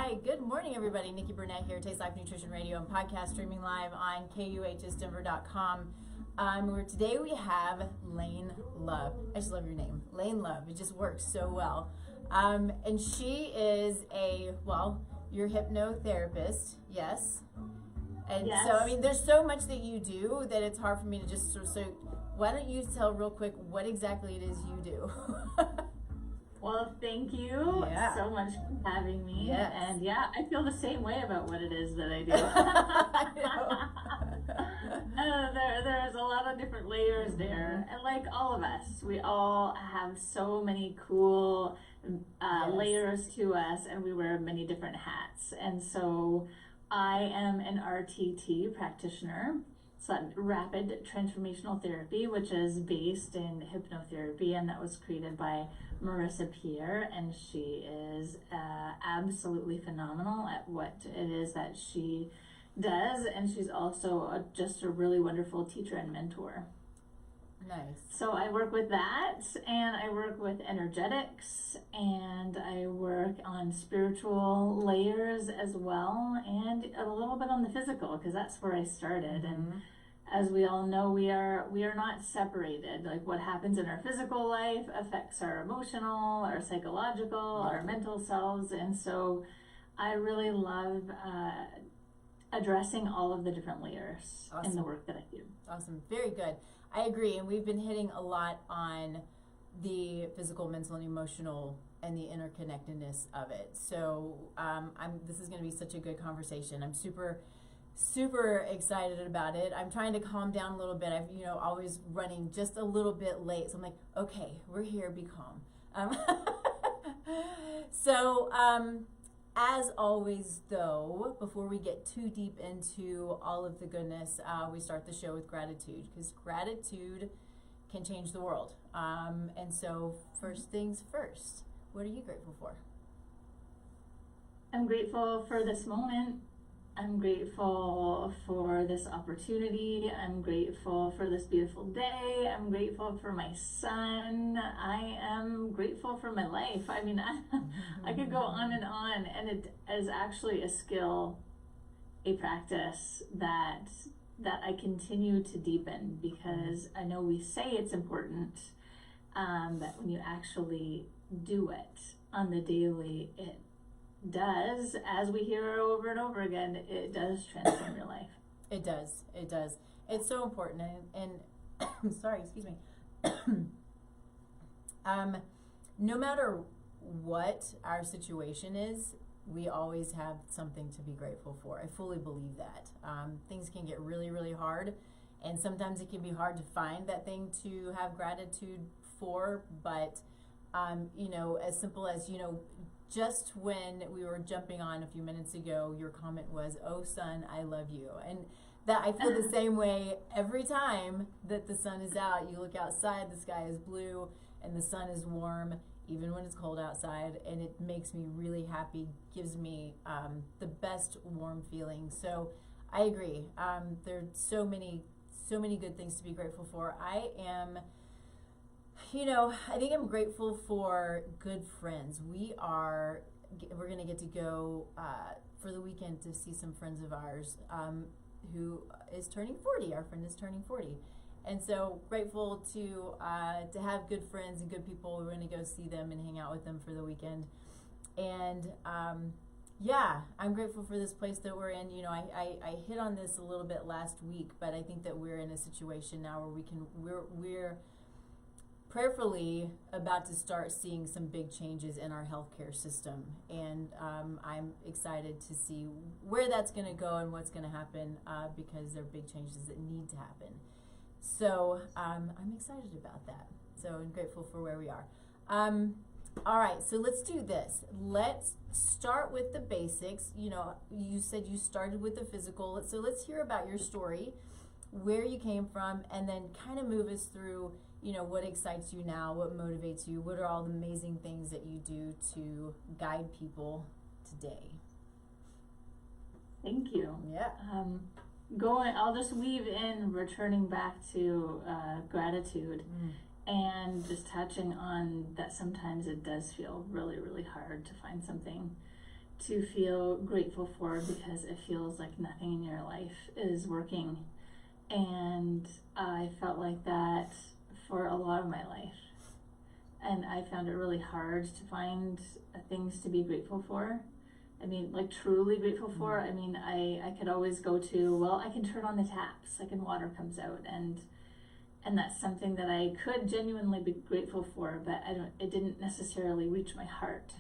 Hi, good morning, everybody. Nikki Burnett here, Taste Life Nutrition Radio and podcast streaming live on KUHSdenver.com. Where today we have Lainne Love. I just love your name, Lainne Love. It just works so well. And she is your hypnotherapist, yes. And yes. So, I mean, there's so much that you do that it's hard for me to just sort of say, why don't you tell real quick what exactly it is you do? Well, thank you so much for having me. Yes. And I feel the same way about what it is that I do. There's a lot of different layers there. And like all of us, we all have so many cool layers to us, and we wear many different hats. And so I am an RTT practitioner. So rapid transformational therapy, which is based in hypnotherapy, and that was created by Marissa Peer, and she is absolutely phenomenal at what it is that she does, and she's also just a really wonderful teacher and mentor. Nice. So I work with that, and I work with energetics, and I work on spiritual layers as well, and a little bit on the physical, because that's where I started. And as we all know, we are not separated. Like what happens in our physical life affects our emotional, our psychological, our mental selves, and so I really love addressing all of the different layers in the work that I do. Awesome. Very good. I agree. And we've been hitting a lot on the physical, mental, and emotional and the interconnectedness of it. So this is going to be such a good conversation. I'm super excited about it. I'm trying to calm down a little bit. I've, always running just a little bit late. So I'm like, okay, we're here, be calm. As always, though, before we get too deep into all of the goodness, we start the show with gratitude, because gratitude can change the world. And so first things first, what are you grateful for? I'm grateful for this moment. I'm grateful for this opportunity. I'm grateful for this beautiful day. I'm grateful for my son. I am grateful for my life. I mean, I could go on, and it is actually a skill, a practice that I continue to deepen, because I know we say it's important, but when you actually do it on the daily, it does, as we hear over and over again, it does transform your life. It does. It's so important. And sorry, excuse me. No matter what our situation is, we always have something to be grateful for. I fully believe that. Things can get really, really hard, and sometimes it can be hard to find that thing to have gratitude for, but as simple as, just when we were jumping on a few minutes ago, your comment was, "Oh, son, I love you." And that I feel the same way every time that the sun is out. You look outside, the sky is blue, and the sun is warm, even when it's cold outside, and it makes me really happy, gives me the best warm feeling. So I agree. There are so many good things to be grateful for. I think I'm grateful for good friends. We're going to get to go for the weekend to see some friends of ours who is turning 40. Our friend is turning 40. And so grateful to have good friends and good people. We're going to go see them and hang out with them for the weekend. And I'm grateful for this place that we're in. I hit on this a little bit last week, but I think that we're in a situation now where we're prayerfully about to start seeing some big changes in our healthcare system, and I'm excited to see where that's going to go and what's going to happen, because there are big changes that need to happen. So I'm excited about that. So I'm grateful for where we are. All right, so let's do this. Let's start with the basics. You said you started with the physical, so let's hear about your story, where you came from, and then kind of move us through what excites you now, what motivates you, what are all the amazing things that you do to guide people today. Thank you. Yeah. I'll just weave in, returning back to gratitude, and just touching on that sometimes it does feel really, really hard to find something to feel grateful for, because it feels like nothing in your life is working. And I felt like that for a lot of my life. And I found it really hard to find things to be grateful for. I mean, like truly grateful for. I mean, I could always go to, well, I can turn on the taps, like, and water comes out, and that's something that I could genuinely be grateful for, but it didn't necessarily reach my heart.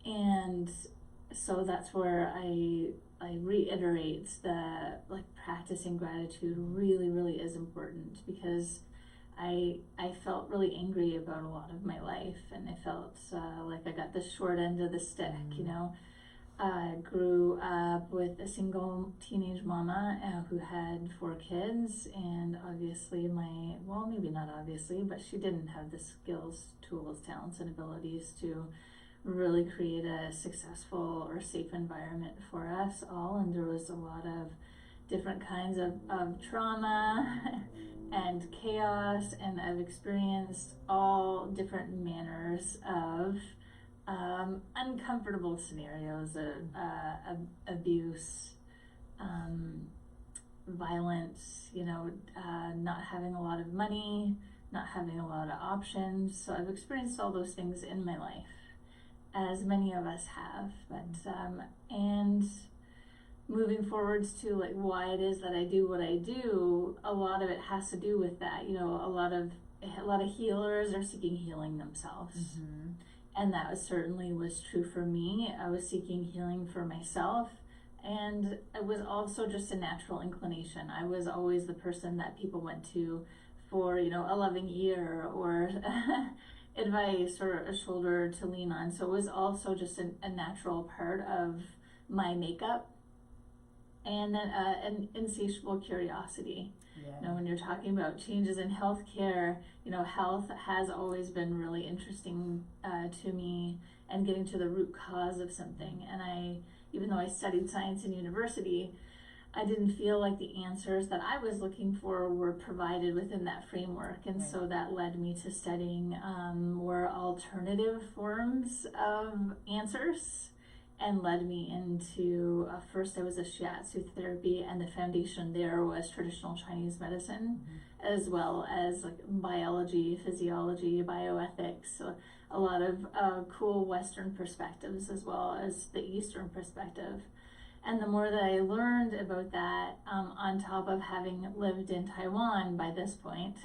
And so that's where I reiterate that, like, practicing gratitude really, really is important, because I felt really angry about a lot of my life, and I felt like I got the short end of the stick, you know. I grew up with a single teenage mama who had 4 kids, and obviously maybe not obviously, but she didn't have the skills, tools, talents, and abilities to really create a successful or safe environment for us all. And there was a lot of different kinds of trauma and chaos, and I've experienced all different manners of uncomfortable scenarios of abuse, violence, you know, not having a lot of money, not having a lot of options. So I've experienced all those things in my life, as many of us have. But and moving forwards to, like, why it is that I do what I do, a lot of it has to do with that. You know, a lot of healers are seeking healing themselves. And that certainly was true for me. I was seeking healing for myself, and it was also just a natural inclination. I was always the person that people went to for, you know, a loving ear or advice or a shoulder to lean on. So it was also just a natural part of my makeup. And then an insatiable curiosity. You know, when you're talking about changes in healthcare, you know, health has always been really interesting to me, and getting to the root cause of something. And even though I studied science in university, I didn't feel like the answers that I was looking for were provided within that framework. And so that led me to studying more alternative forms of answers, and led me into, first I was a shiatsu therapy, and the foundation there was traditional Chinese medicine, as well as, like, biology, physiology, bioethics, so a lot of cool Western perspectives, as well as the Eastern perspective. And the more that I learned about that, on top of having lived in Taiwan by this point,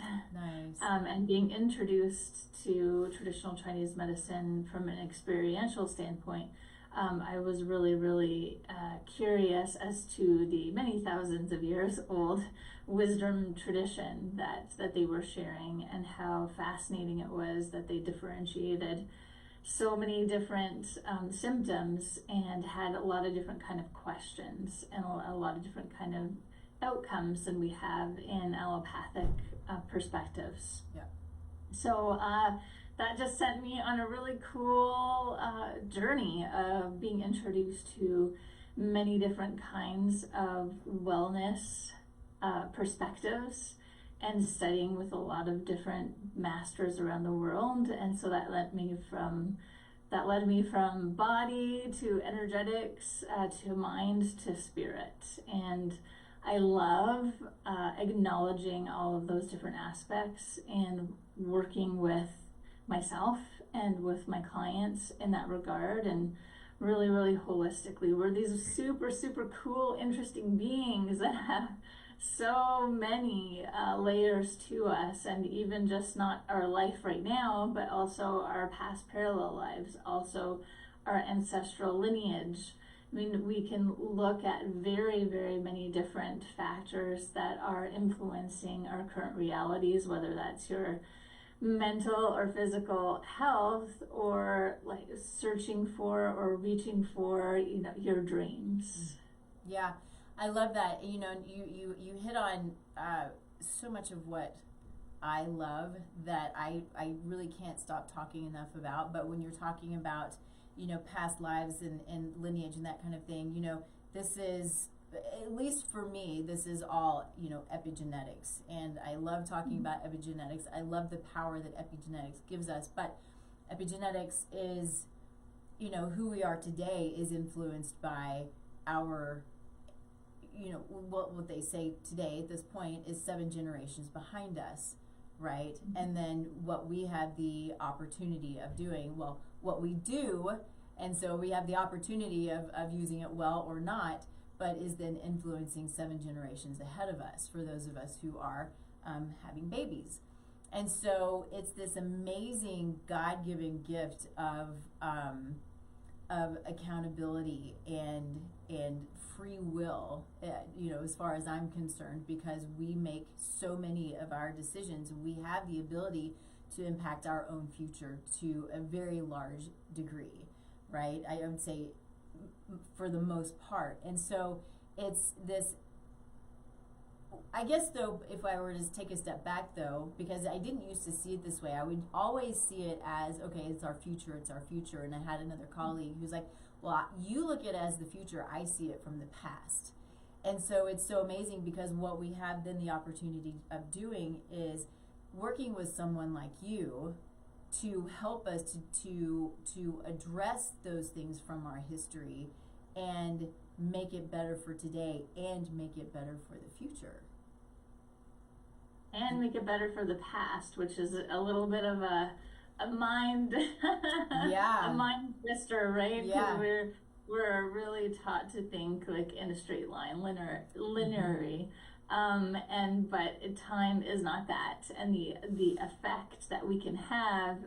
and being introduced to traditional Chinese medicine from an experiential standpoint, I was really, really curious as to the many thousands of years old wisdom tradition that they were sharing, and how fascinating it was that they differentiated so many different symptoms, and had a lot of different kind of questions, and a lot of different kind of outcomes than we have in allopathic perspectives. So that just sent me on a really cool journey of being introduced to many different kinds of wellness perspectives, and studying with a lot of different masters around the world. And so that led me from body to energetics, to mind to spirit. And I love acknowledging all of those different aspects, and working with myself and with my clients in that regard, and really, really holistically. We're these super, super cool, interesting beings that have so many layers to us, and even just not our life right now, but also our past parallel lives, also our ancestral lineage. I mean, we can look at very, very many different factors that are influencing our current realities, whether that's your mental or physical health, or, like, searching for or reaching for, you know, your dreams. Yeah, I love that. You know, you hit on so much of what I love, that I really can't stop talking enough about. But when you're talking about, you know, past lives and lineage and that kind of thing, you know, this is, at least for me, this is all, you know, epigenetics. And I love talking about epigenetics. I love the power that epigenetics gives us. But epigenetics is who we are today is influenced by our, what they say today at this point is 7 generations behind us, right? Mm-hmm. And then what we have the opportunity of doing, what we do, and so we have the opportunity of using it well or not, but is then influencing 7 generations ahead of us for those of us who are having babies. And so it's this amazing God-given gift of accountability and free will, as far as I'm concerned, because we make so many of our decisions. We have the ability to impact our own future to a very large degree, right? I would say for the most part. And so it's this, I guess, though, if I were to take a step back, though, because I didn't used to see it this way, I would always see it as, okay, it's our future. And I had another colleague who's like, well, you look at it as the future, I see it from the past. And so it's so amazing because what we have then the opportunity of doing is working with someone like you to help us to address those things from our history and make it better for today and make it better for the future. And make it better for the past, which is a little bit of a mind a mind twister, right? Yeah. We're really taught to think like in a straight line, linearly. But time is not that, and the effect that we can have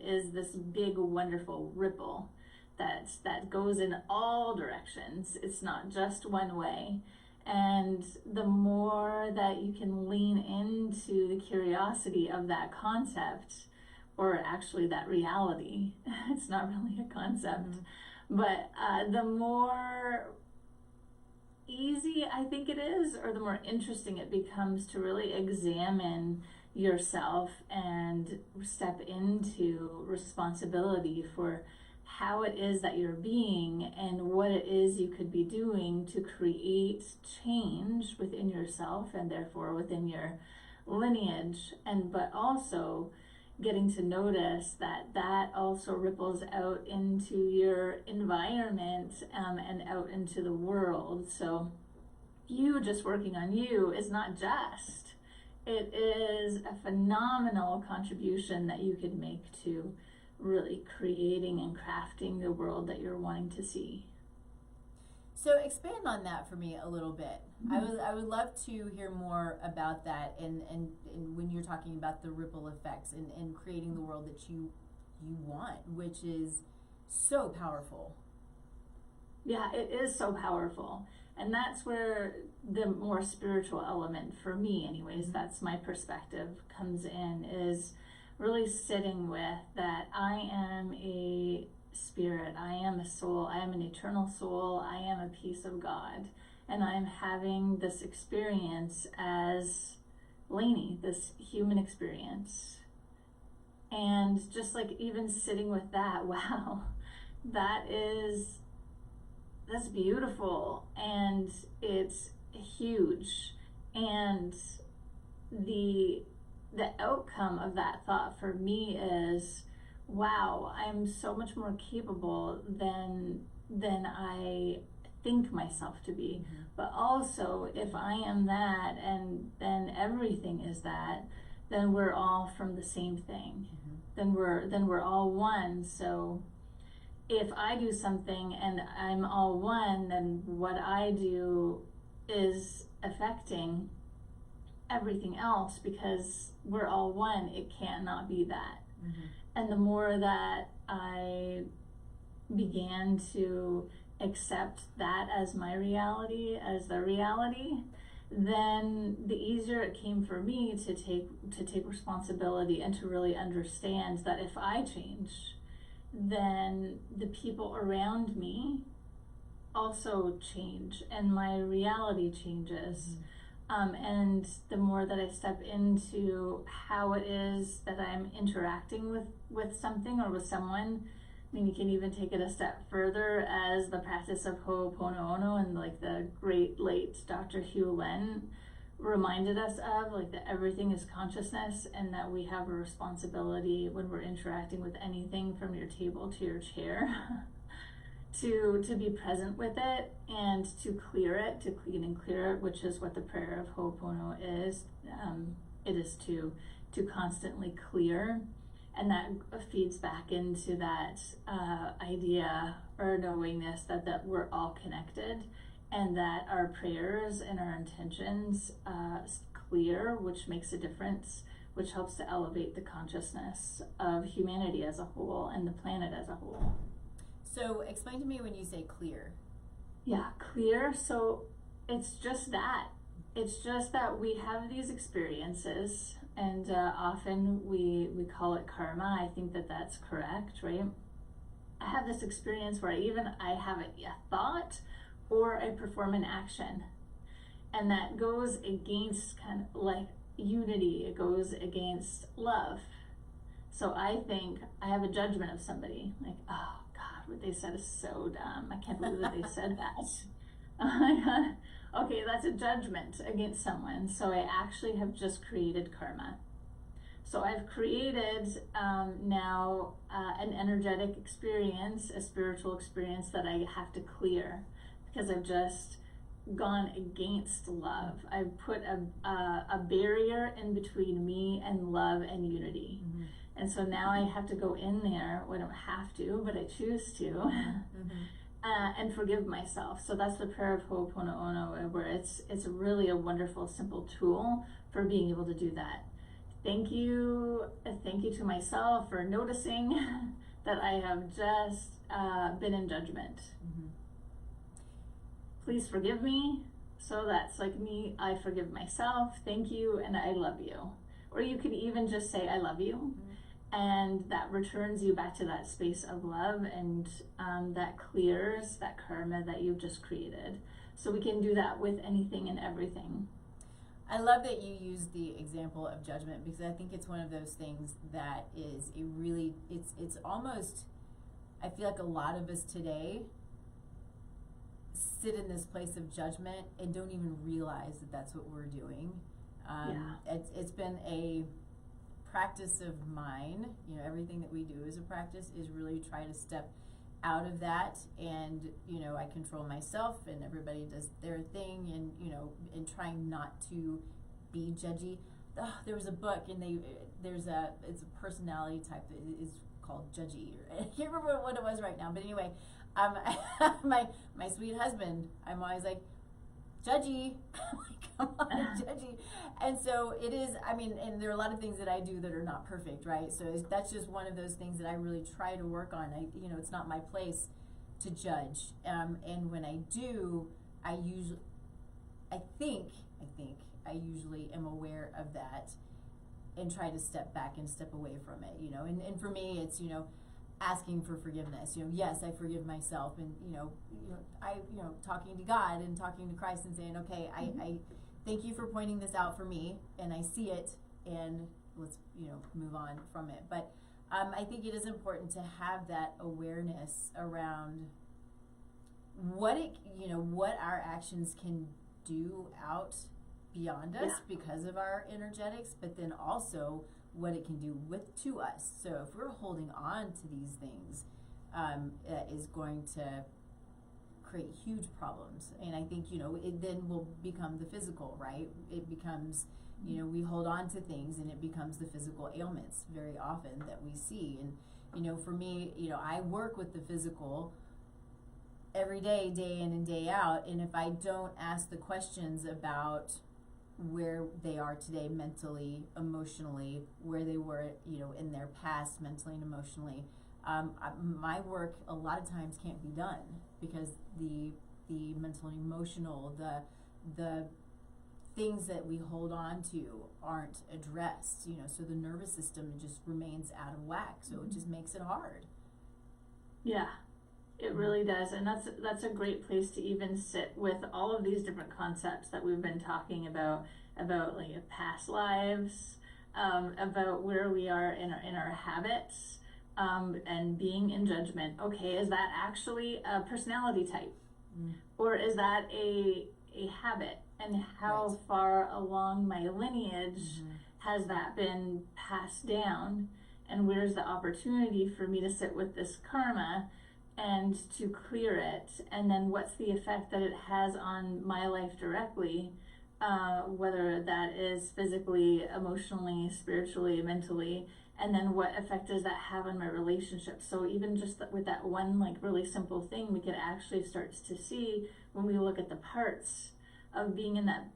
is this big wonderful ripple that goes in all directions. It's not just one way. And the more that you can lean into the curiosity of that concept, or actually that reality, it's not really a concept, but the more easy I think it is, or the more interesting it becomes to really examine yourself and step into responsibility for how it is that you're being and what it is you could be doing to create change within yourself and therefore within your lineage, but also getting to notice that also ripples out into your environment and out into the world. So you just working on you is not just, it is a phenomenal contribution that you could make to really creating and crafting the world that you're wanting to see. So expand on that for me a little bit. Mm-hmm. I would love to hear more about that and when you're talking about the ripple effects and creating the world that you want, which is so powerful. Yeah, it is so powerful. And that's where the more spiritual element, for me anyways, mm-hmm. that's my perspective, comes in, is really sitting with that I am a spirit, I am a soul, I am an eternal soul, I am a piece of God, and I'm having this experience as Lainne, this human experience. And just like even sitting with that, wow, that's beautiful, and it's huge, and the outcome of that thought for me is, wow, I'm so much more capable than I think myself to be. Mm-hmm. But also, if I am that, and then everything is that, then we're all from the same thing. Mm-hmm. Then we're all one. So if I do something and I'm all one, then what I do is affecting everything else, because we're all one. It cannot be that. Mm-hmm. And the more that I began to accept that as my reality, as the reality, then the easier it came for me to take responsibility and to really understand that if I change, then the people around me also change and my reality changes. Mm-hmm. And the more that I step into how it is that I'm interacting with something or with someone, I mean, you can even take it a step further as the practice of Ho'oponopono and like the great late Dr. Hugh Len reminded us of, like that everything is consciousness, and that we have a responsibility when we're interacting with anything from your table to your chair to be present with it and to clear it, to clean and clear it, which is what the prayer of Ho'oponopono is. It is to constantly clear, and that feeds back into that idea or knowingness that we're all connected, and that our prayers and our intentions clear, which makes a difference, which helps to elevate the consciousness of humanity as a whole and the planet as a whole. So explain to me when you say clear. Yeah, clear. So it's just that. It's just that we have these experiences, and often we call it karma. I think that that's correct, right? I have this experience where I have a thought or I perform an action, and that goes against kind of like unity. It goes against love. So I think I have a judgment of somebody, like, oh God, what they said is so dumb. I can't believe that they said that. Oh my God. Okay, that's a judgment against someone. So I actually have just created karma. So I've created now an energetic experience, a spiritual experience that I have to clear, because I've just gone against love. I've put a barrier in between me and love and unity. Mm-hmm. And so now I have to go in there. Well, I don't have to, but I choose to. Mm-hmm. And forgive myself. So that's the prayer of Ho'oponopono, where it's really a wonderful, simple tool for being able to do that. Thank you to myself for noticing that I have just been in judgment. Mm-hmm. Please forgive me. So that's like me, I forgive myself. Thank you, and I love you. Or you could even just say, I love you. Mm-hmm. And that returns you back to that space of love, and that clears that karma that you've just created. So we can do that with anything and everything. I love that you use the example of judgment, because I think it's one of those things that is it's almost, I feel like a lot of us today sit in this place of judgment and don't even realize that that's what we're doing. It's been a practice of mine, everything that we do as a practice is really try to step out of that, and I control myself, and everybody does their thing, and and trying not to be judgy. There was a book, and it's a personality type that is called Judgy. I can't remember what it was right now, but anyway, my sweet husband, I'm always like, judgy. Come on, judgy. And so it is, and there are a lot of things that I do that are not perfect, right? So that's just one of those things that I really try to work on. It's not my place to judge. And when I do, I think I usually am aware of that and try to step back and step away from it, and for me, it's, asking for forgiveness. Yes, I forgive myself, and I talking to God and talking to Christ and saying, okay, I thank you for pointing this out for me, and I see it, and let's move on from it. But I think it is important to have that awareness around what our actions can do out beyond us because of our energetics, but then also what it can do to us. So if we're holding on to these things, that is going to create huge problems. And I think, it then will become the physical, right? It becomes, we hold on to things, and it becomes the physical ailments very often that we see. And, for me, I work with the physical every day, day in and day out. And if I don't ask the questions about where they are today mentally, emotionally, where they were, in their past mentally and emotionally, my work a lot of times can't be done, because the mental and emotional, the things that we hold on to aren't addressed, so the nervous system just remains out of whack. So it just makes it hard. Yeah, it really does. And that's a great place to even sit with all of these different concepts that we've been talking about like past lives, about where we are in our habits, and being in judgment. Okay, is that actually a personality type? Or is that a a habit, and how far along my lineage has that been passed down, and where's the opportunity for me to sit with this karma and to clear it, and then what's the effect that it has on my life directly, whether that is physically, emotionally, spiritually, mentally, and then what effect does that have on my relationship. So even just with that one like really simple thing, we could actually start to see, when we look at the parts of being in that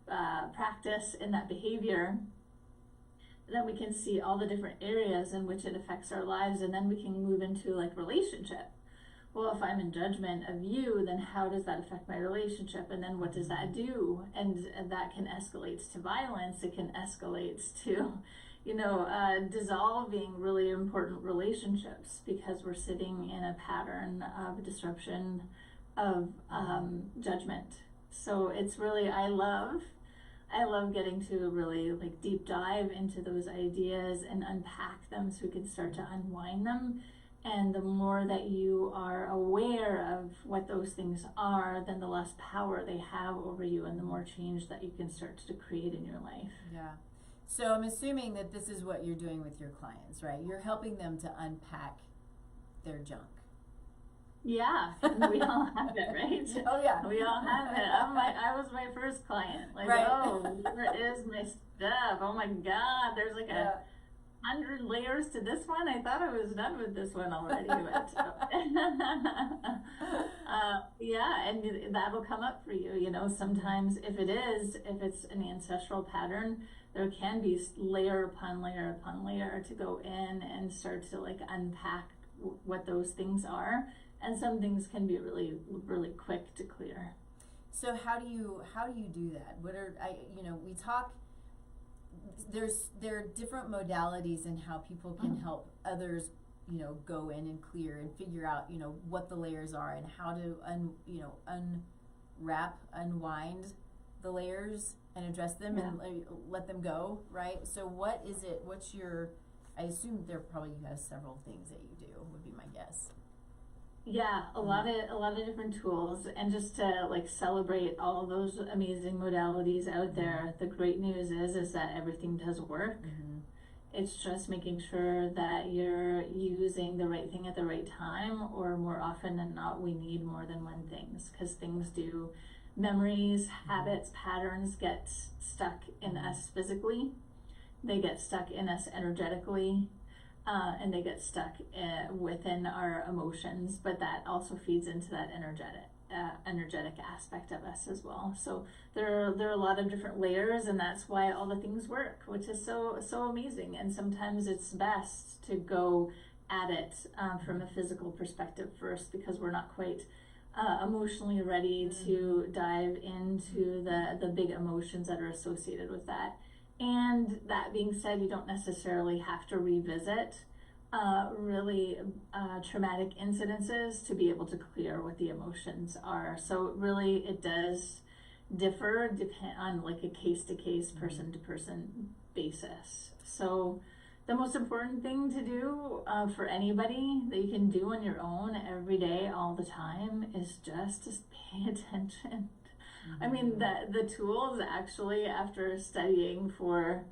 practice, in that behavior, then we can see all the different areas in which it affects our lives, and then we can move into like relationship. Well, if I'm in judgment of you, then how does that affect my relationship? And then what does that do? And that can escalate to violence. It can escalate to, dissolving really important relationships, because we're sitting in a pattern of disruption of judgment. So it's really, I love getting to really like deep dive into those ideas and unpack them so we can start to unwind them. And the more that you are aware of what those things are, then the less power they have over you, and the more change that you can start to create in your life. Yeah. So I'm assuming that this is what you're doing with your clients, right? You're helping them to unpack their junk. Yeah, we all have it, right? Oh yeah, we all have it. I was my first client. Like, right. Oh, where is my stuff? Oh my God, there's like 100 layers to this one. I thought I was done with this one already. But, and that'll come up for you. Sometimes if it's an ancestral pattern, there can be layer upon layer upon layer to go in and start to like unpack what those things are. And some things can be really, really quick to clear. So how do you do that? We talk. There are different modalities in how people can help others, go in and clear and figure out, what the layers are and how to unwind the layers and address them and let them go, right? So what is it? I assume you have several things that you do, would be my guess. Yeah, a lot of different tools, and just to like celebrate all of those amazing modalities out there. The great news is that everything does work. It's just making sure that you're using the right thing at the right time, or more often than not, we need more than one thing, because things do, memories, habits, patterns get stuck in us physically. They get stuck in us energetically. And they get stuck within our emotions, but that also feeds into that energetic aspect of us as well. So there are a lot of different layers, and that's why all the things work, which is so amazing. And sometimes it's best to go at it from a physical perspective first, because we're not quite emotionally ready to dive into the big emotions that are associated with that. And that being said, you don't necessarily have to revisit really traumatic incidences to be able to clear what the emotions are. So really it does depend on like a case-to-case, person-to-person basis. So the most important thing to do for anybody that you can do on your own every day, all the time, is just pay attention. I mean, the tools actually, after studying for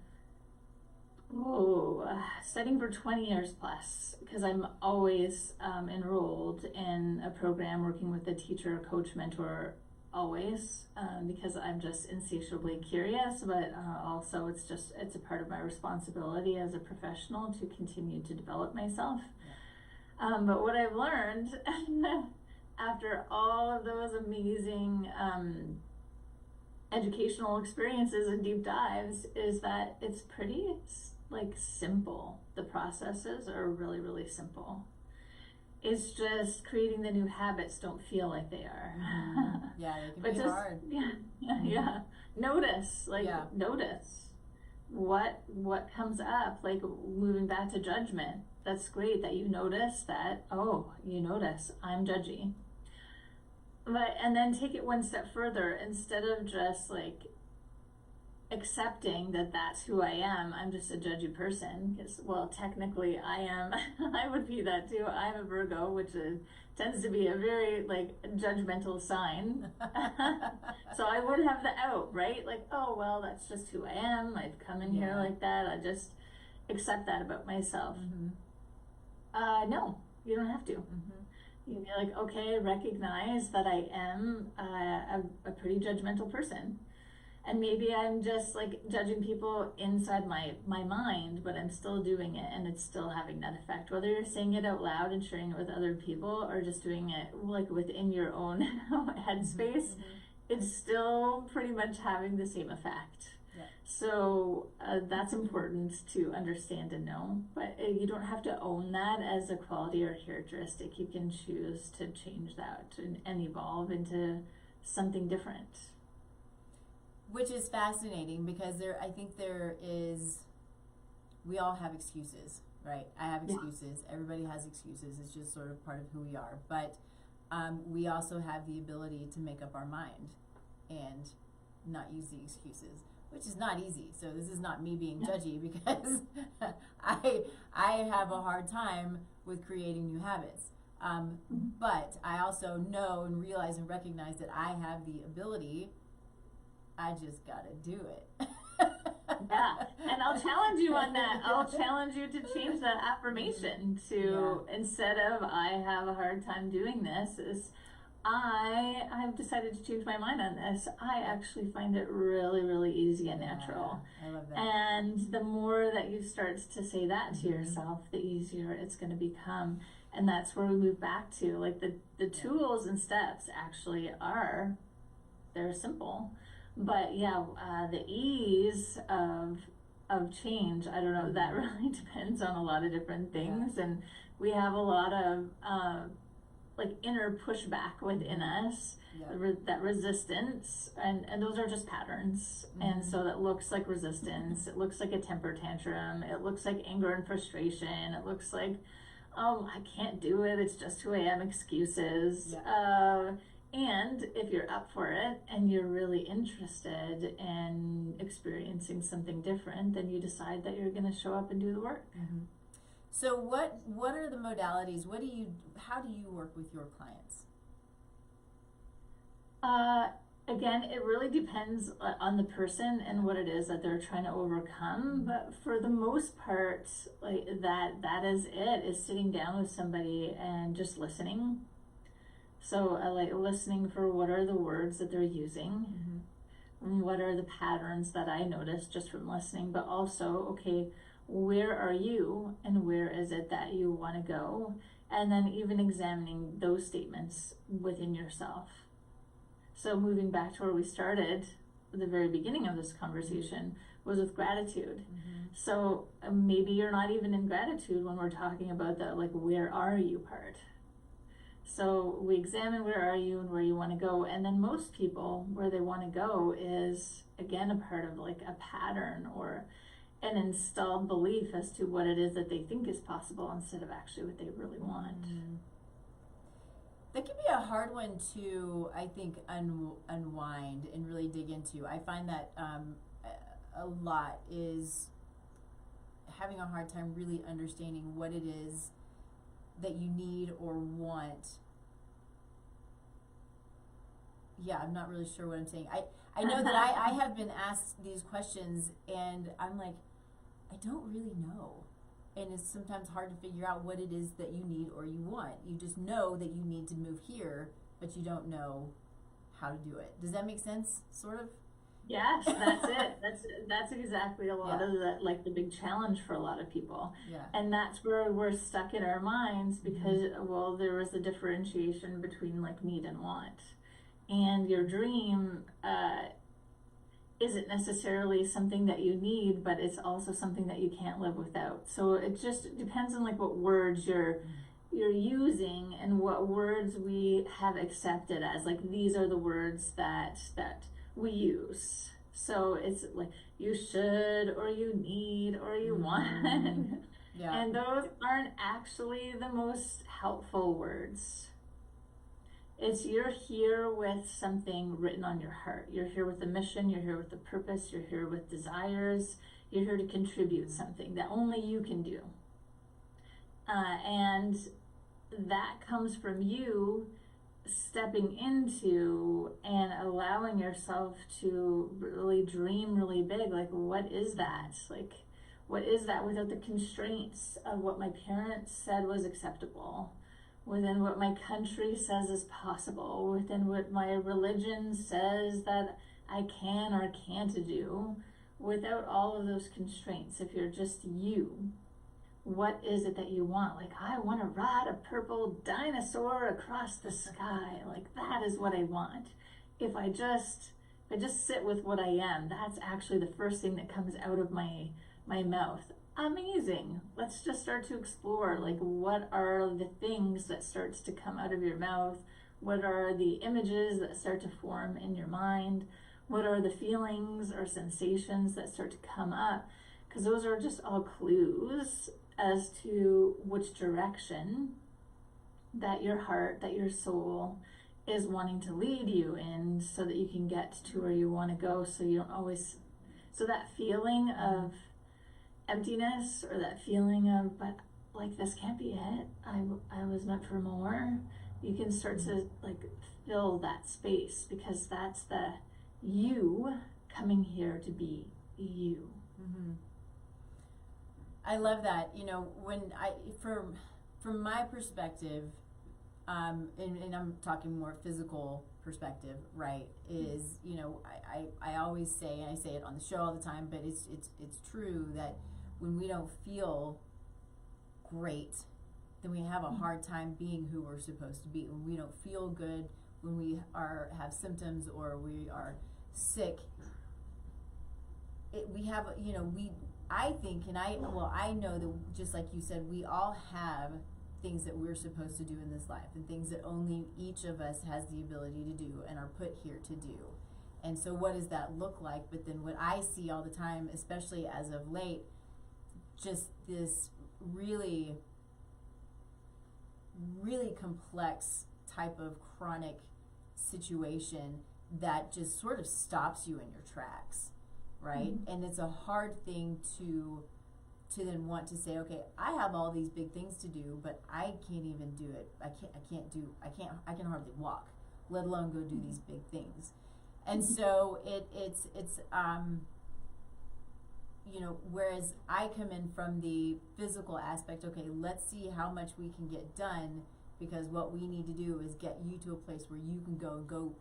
20 years plus, because I'm always enrolled in a program working with a teacher, coach, mentor, always, because I'm just insatiably curious, but also it's a part of my responsibility as a professional to continue to develop myself. But what I've learned after all of those amazing educational experiences and deep dives is that it's pretty like simple. The processes are really, really simple. It's just creating the new habits don't feel like they are. Yeah, it can be hard. Yeah. Notice what comes up, like moving back to judgment. That's great that you notice that, I'm judgy. And then take it one step further. Instead of just like accepting that that's who I am. I'm just a judgy person because, well, technically I am. I would be that too. I'm a Virgo, which tends to be a very like judgmental sign. So I would have the out, right? Like, oh, well, that's just who I am. I've come in here like that. I just accept that about myself. No, you don't have to. You can be like, okay, recognize that I am a pretty judgmental person. And maybe I'm just like judging people inside my mind, but I'm still doing it and it's still having that effect. Whether you're saying it out loud and sharing it with other people or just doing it like within your own headspace, it's still pretty much having the same effect. So that's important to understand and know, but you don't have to own that as a quality or characteristic. You can choose to change that and evolve into something different. Which is fascinating because I think we all have excuses, right? I have excuses. Everybody has excuses. It's just sort of part of who we are. But we also have the ability to make up our mind and not use the excuses, which is not easy. So this is not me being judgy because I have a hard time with creating new habits. But I also know and realize and recognize that I have the ability. I just gotta do it. And I'll challenge you on that. I'll challenge you to change that affirmation to instead of I have a hard time doing this, is I've decided to change my mind on this. I actually find it really, really easy and natural. I love that. And the more that you start to say that to yourself, the easier it's going to become. And that's where we move back to like the tools and steps actually they're simple. But the ease of change, I don't know, that really depends on a lot of different things. And we have a lot of like inner pushback within us, that resistance, and those are just patterns. And so that looks like resistance, it looks like a temper tantrum, it looks like anger and frustration, it looks like, oh, I can't do it, it's just who I am, excuses. And if you're up for it and you're really interested in experiencing something different, then you decide that you're going to show up and do the work. So what are the modalities? How do you work with your clients? Again, it really depends on the person and what it is that they're trying to overcome. But for the most part, like that is it, is sitting down with somebody and just listening. So I like listening for what are the words that they're using, and what are the patterns that I notice just from listening, but also, okay, where are you and where is it that you want to go? And then even examining those statements within yourself. So moving back to where we started, the very beginning of this conversation was with gratitude. So maybe you're not even in gratitude when we're talking about the like, where are you part. So we examine where are you and where you want to go. And then most people, where they want to go is, again, a part of like a pattern or an installed belief as to what it is that they think is possible instead of actually what they really want. That can be a hard one to, I think, unwind and really dig into. I find that a lot is having a hard time really understanding what it is that you need or want. I'm not really sure what I'm saying. I know that I have been asked these questions and I'm like, I don't really know. And it's sometimes hard to figure out what it is that you need or you want. You just know that you need to move here, but you don't know how to do it. Does that make sense, sort of? Yes, that's it. That's exactly a lot of the big challenge for a lot of people. And that's where we're stuck in our minds because, well, there was the differentiation between like need and want. And your dream isn't necessarily something that you need, but it's also something that you can't live without. So it just depends on like what words you're using and what words we have accepted as like these are the words that we use. So it's like you should or you need or you want. And those aren't actually the most helpful words. It's you're here with something written on your heart. You're here with a mission, you're here with a purpose, you're here with desires, you're here to contribute something that only you can do. And that comes from you stepping into and allowing yourself to really dream really big. Like, what is that? Like, what is that without the constraints of what my parents said was acceptable, within what my country says is possible, within what my religion says that I can or can't do, without all of those constraints. If you're just you, what is it that you want? Like, I want to ride a purple dinosaur across the sky. Like, that is what I want. If I just sit with what I am, that's actually the first thing that comes out of my mouth. Amazing. Let's just start to explore, like, what are the things that starts to come out of your mouth? What are the images that start to form in your mind? What are the feelings or sensations that start to come up? Because those are just all clues as to which direction that your heart, that your soul is wanting to lead you in, so that you can get to where you want to go. So you don't always, so that feeling of emptiness, or that feeling of, but like, this can't be it, I was meant for more, you can start to like fill that space, because that's the you coming here to be you. Mm-hmm. I love that. You know, when from my perspective, and I'm talking more physical perspective, right, is, you know, I always say, and I say it on the show all the time, but it's true that when we don't feel great, then we have a hard time being who we're supposed to be. When we don't feel good, when we have symptoms, or we are sick, we have, you know, I think, and I know that, just like you said, we all have things that we're supposed to do in this life, and things that only each of us has the ability to do and are put here to do. And so what does that look like? But then what I see all the time, especially as of late, just this really, really complex type of chronic situation that just sort of stops you in your tracks, right? Mm-hmm. And it's a hard thing to then want to say, okay, I have all these big things to do, but I can't even do it. I can hardly walk, let alone go do these big things. And so it's you know, whereas I come in from the physical aspect, okay, let's see how much we can get done, because what we need to do is get you to a place where you can go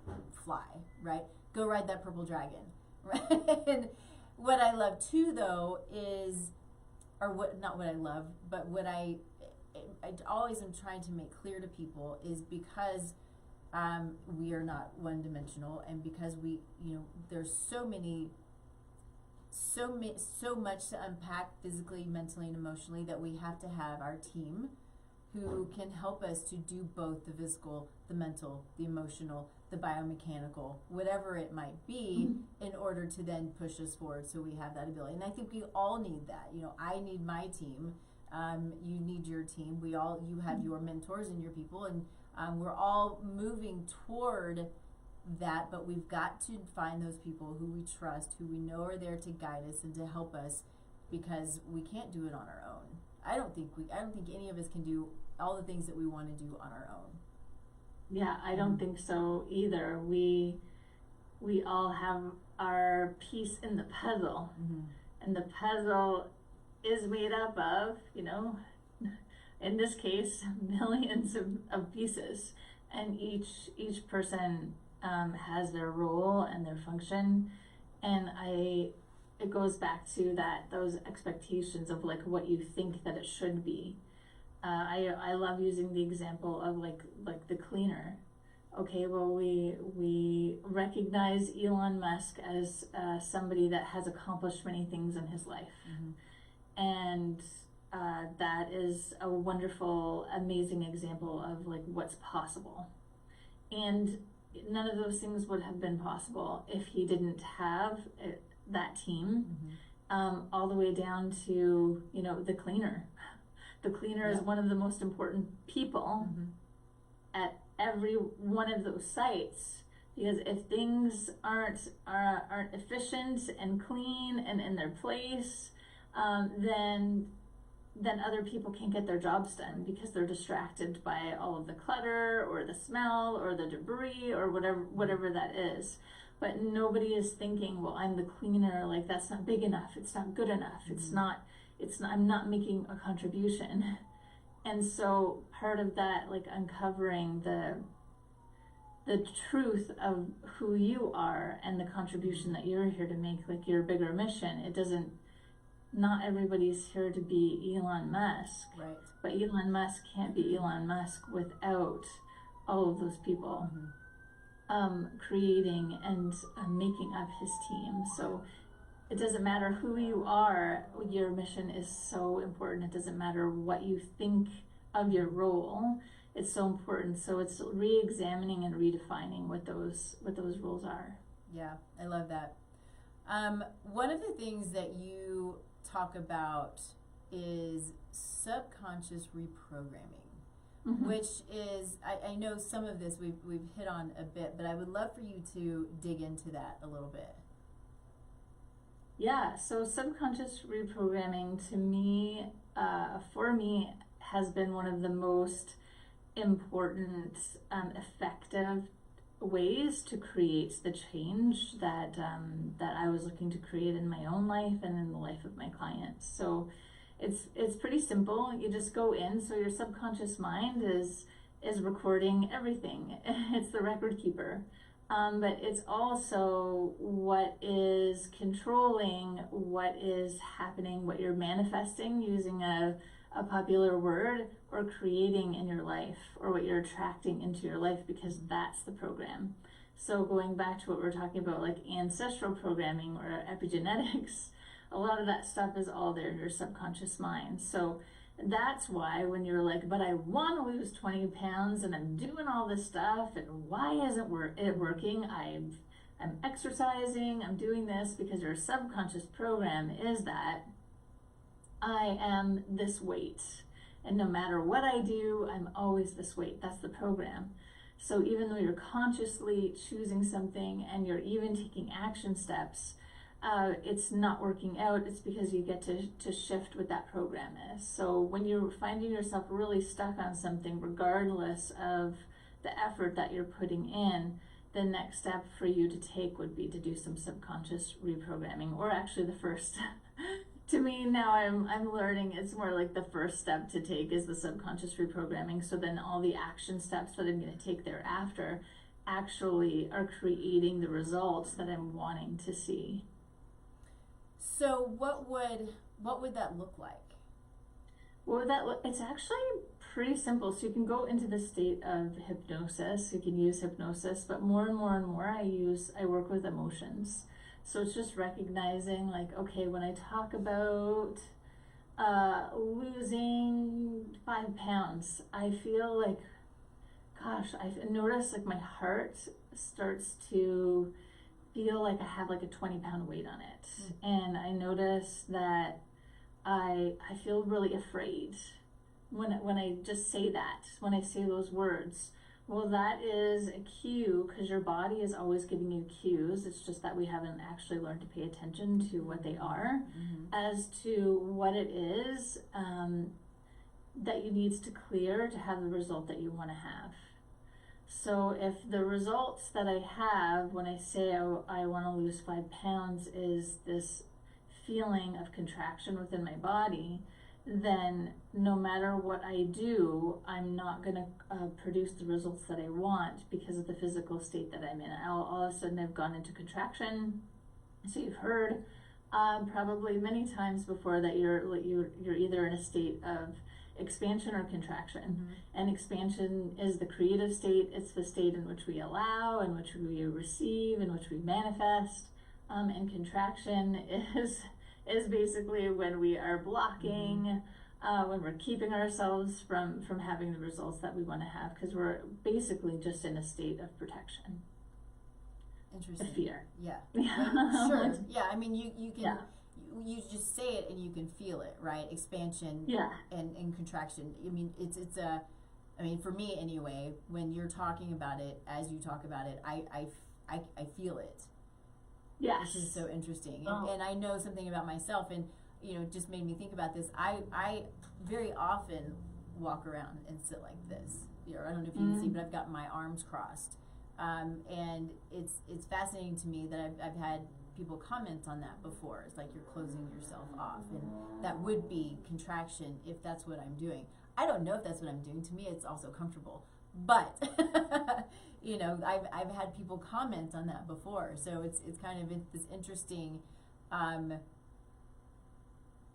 fly, right? Go ride that purple dragon, right? And what I love too, though, is, or what, not what I love, but what I always am trying to make clear to people is, because we are not one-dimensional, and because we, you know, there's so much to unpack physically, mentally, and emotionally, that we have to have our team who can help us to do both the physical, the mental, the emotional, the biomechanical, whatever it might be, mm-hmm. in order to then push us forward, so we have that ability. And I think we all need that. You know, I need my team. You need your team. You have your mentors and your people, and we're all moving toward that, but we've got to find those people who we trust, who we know are there to guide us and to help us, because we can't do it on our own. I don't think any of us can do all the things that we want to do on our own. Yeah, I don't think so either. We all have our piece in the puzzle, mm-hmm. and the puzzle is made up of, you know, in this case, millions of pieces, and each person has their role and their function, and it goes back to those expectations of like what you think that it should be. I love using the example of like the cleaner. Okay, well, we recognize Elon Musk as somebody that has accomplished many things in his life, mm-hmm. and that is a wonderful, amazing example of like what's possible. And none of those things would have been possible if he didn't have that team, mm-hmm. All the way down to, you know, the cleaner. The cleaner, yeah. is one of the most important people, mm-hmm. at every one of those sites, because if things aren't efficient and clean and in their place, then other people can't get their jobs done because they're distracted by all of the clutter or the smell or the debris or whatever that is. But nobody is thinking, well, I'm the cleaner, like that's not big enough, it's not good enough, I'm not making a contribution. And so part of that, like uncovering the truth of who you are and the contribution that you're here to make, like your bigger mission. Not everybody's here to be Elon Musk, right? But Elon Musk can't be Elon Musk without all of those people creating and making up his team. So it doesn't matter who you are, your mission is so important. It doesn't matter what you think of your role, it's so important. So it's re-examining and redefining what those roles are. Yeah, I love that. One of the things that you talk about is subconscious reprogramming, which is, I know some of this we've hit on a bit, but I would love for you to dig into that a little bit. Yeah, so subconscious reprogramming to me, for me, has been one of the most important, effective ways to create the change that I was looking to create in my own life and in the life of my clients. So it's pretty simple. You just go in. So your subconscious mind is recording everything. It's the record keeper. But it's also what is controlling what is happening, what you're manifesting using a popular word, or creating in your life, or what you're attracting into your life, because that's the program. So going back to what we're talking about, like ancestral programming or epigenetics, a lot of that stuff is all there in your subconscious mind. So that's why when you're like, but I want to lose 20 pounds and I'm doing all this stuff, and why isn't it working? I'm exercising, I'm doing this, because your subconscious program is that I am this weight, and no matter what I do, I'm always this weight. That's the program. So even though you're consciously choosing something and you're even taking action steps, it's not working out. It's because you get to shift what that program is. So when you're finding yourself really stuck on something, regardless of the effort that you're putting in, the next step for you to take would be to do some subconscious reprogramming, or actually the first. To me now, I'm learning it's more like the first step to take is the subconscious reprogramming. So then all the action steps that I'm going to take thereafter actually are creating the results that I'm wanting to see. So what would that look like? What would that look? It's actually pretty simple. So you can go into the state of hypnosis. You can use hypnosis, but more and more and more I work with emotions. So it's just recognizing, like, okay, when I talk about losing 5 pounds, I feel like, gosh, I notice like my heart starts to feel like I have like a 20-pound weight on it. And I notice that I feel really afraid when I just say that, when I say those words. Well, that is a cue, because your body is always giving you cues. It's just that we haven't actually learned to pay attention to what they are, as to what it is that you need to clear to have the result that you want to have. So if the results that I have when I say I want to lose 5 pounds is this feeling of contraction within my body, then no matter what I do, I'm not going to produce the results that I want, because of the physical state that I'm in. All of a sudden I've gone into contraction. So you've heard probably many times before that you're either in a state of expansion or contraction. And expansion is the creative state. It's the state in which we allow, in which we receive, in which we manifest. And contraction is basically when we are blocking, when we're keeping ourselves from having the results that we want to have, because we're basically just in a state of protection. Interesting. A fear. Yeah. Sure. Yeah. I mean, you can. Yeah. You just say it and you can feel it, right? Expansion. Yeah. And contraction. I mean, it's a I mean, for me anyway, when you're talking about it, as you talk about it, I feel it. Yes. This is so interesting. Oh. And I know something about myself, and, you know, just made me think about this. I very often walk around and sit like this. You know, I don't know if you can see, but I've got my arms crossed. And it's fascinating to me that I've had people comment on that before. It's like you're closing yourself off, and that would be contraction if that's what I'm doing. I don't know if that's what I'm doing. To me, it's also comfortable, but you know, I've had people comment on that before, so it's kind of this interesting.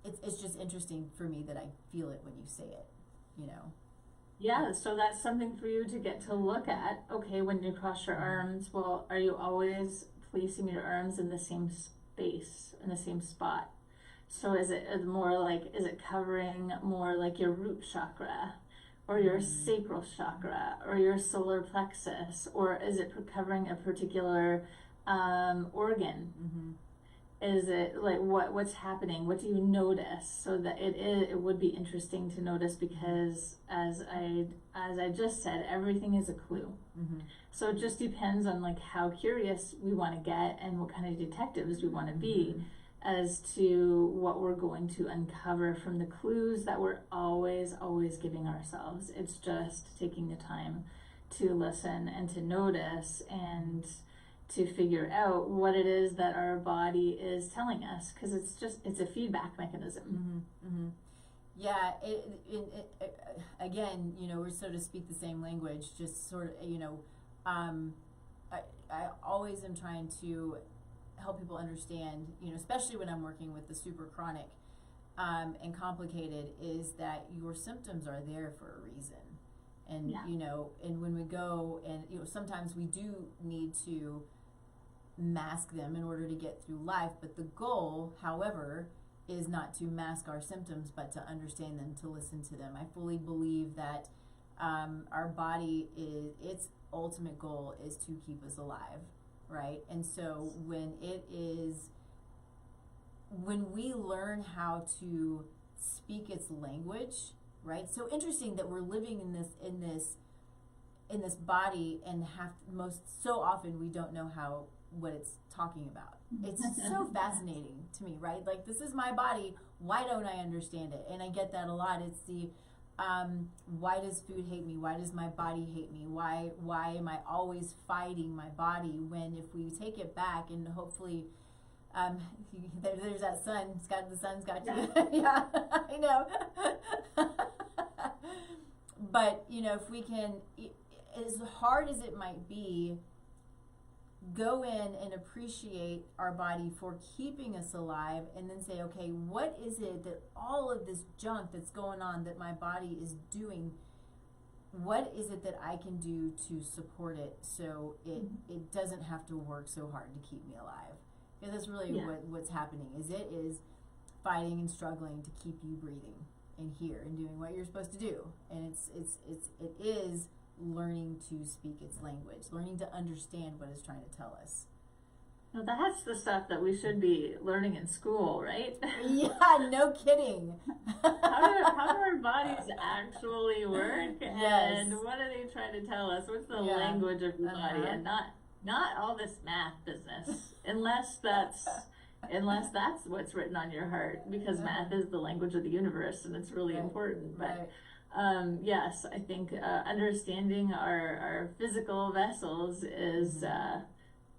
It's just interesting for me that I feel it when you say it, you know. Yeah, so that's something for you to get to look at. Okay, when you cross your arms, well, are you always placing your arms in the same space, in the same spot? So is it more like, is it covering more like your root chakra, or your sacral chakra, or your solar plexus, or is it covering a particular organ? Mm-hmm. Is it like what's happening? What do you notice? So that it would be interesting to notice, because as I just said, everything is a clue. Mm-hmm. So it just depends on like how curious we want to get and what kind of detectives we want to be as to what we're going to uncover from the clues that we're always giving ourselves. It's just taking the time to listen and to notice and to figure out what it is that our body is telling us, because it's a feedback mechanism. Mm-hmm. Mm-hmm. Yeah, again, you know, we're so to speak the same language, just sort of, you know, I always am trying to help people understand, you know, especially when I'm working with the super chronic and complicated, is that your symptoms are there for a reason. And, you know, and when we go and, you know, sometimes we do need to mask them in order to get through life, but the goal, however, is not to mask our symptoms, but to understand them, to listen to them. I fully believe that our body its ultimate goal is to keep us alive, right? And so when we learn how to speak its language, right? So interesting that we're living in this body, and so often we don't know what it's talking about. It's so fascinating to me, right? Like, this is my body. Why don't I understand it? And I get that a lot. It's the why does food hate me? Why does my body hate me? Why am I always fighting my body? When if we take it back and hopefully there's that sun. The sun's got you. Yeah, I know. But, you know, if we can, as hard as it might be, go in and appreciate our body for keeping us alive, and then say, okay, what is it that all of this junk that's going on that my body is doing, what is it that I can do to support it so it doesn't have to work so hard to keep me alive? Because that's really what's happening, is it is fighting and struggling to keep you breathing and here and doing what you're supposed to do. And it is learning to speak its language, learning to understand what it's trying to tell us. Well, that's the stuff that we should be learning in school, right? Yeah, no kidding. How do our bodies actually work? And what are they trying to tell us? What's the language of the body? And not all this math business, unless that's what's written on your heart, because math is the language of the universe, and it's really important. But yes, I think understanding our physical vessels is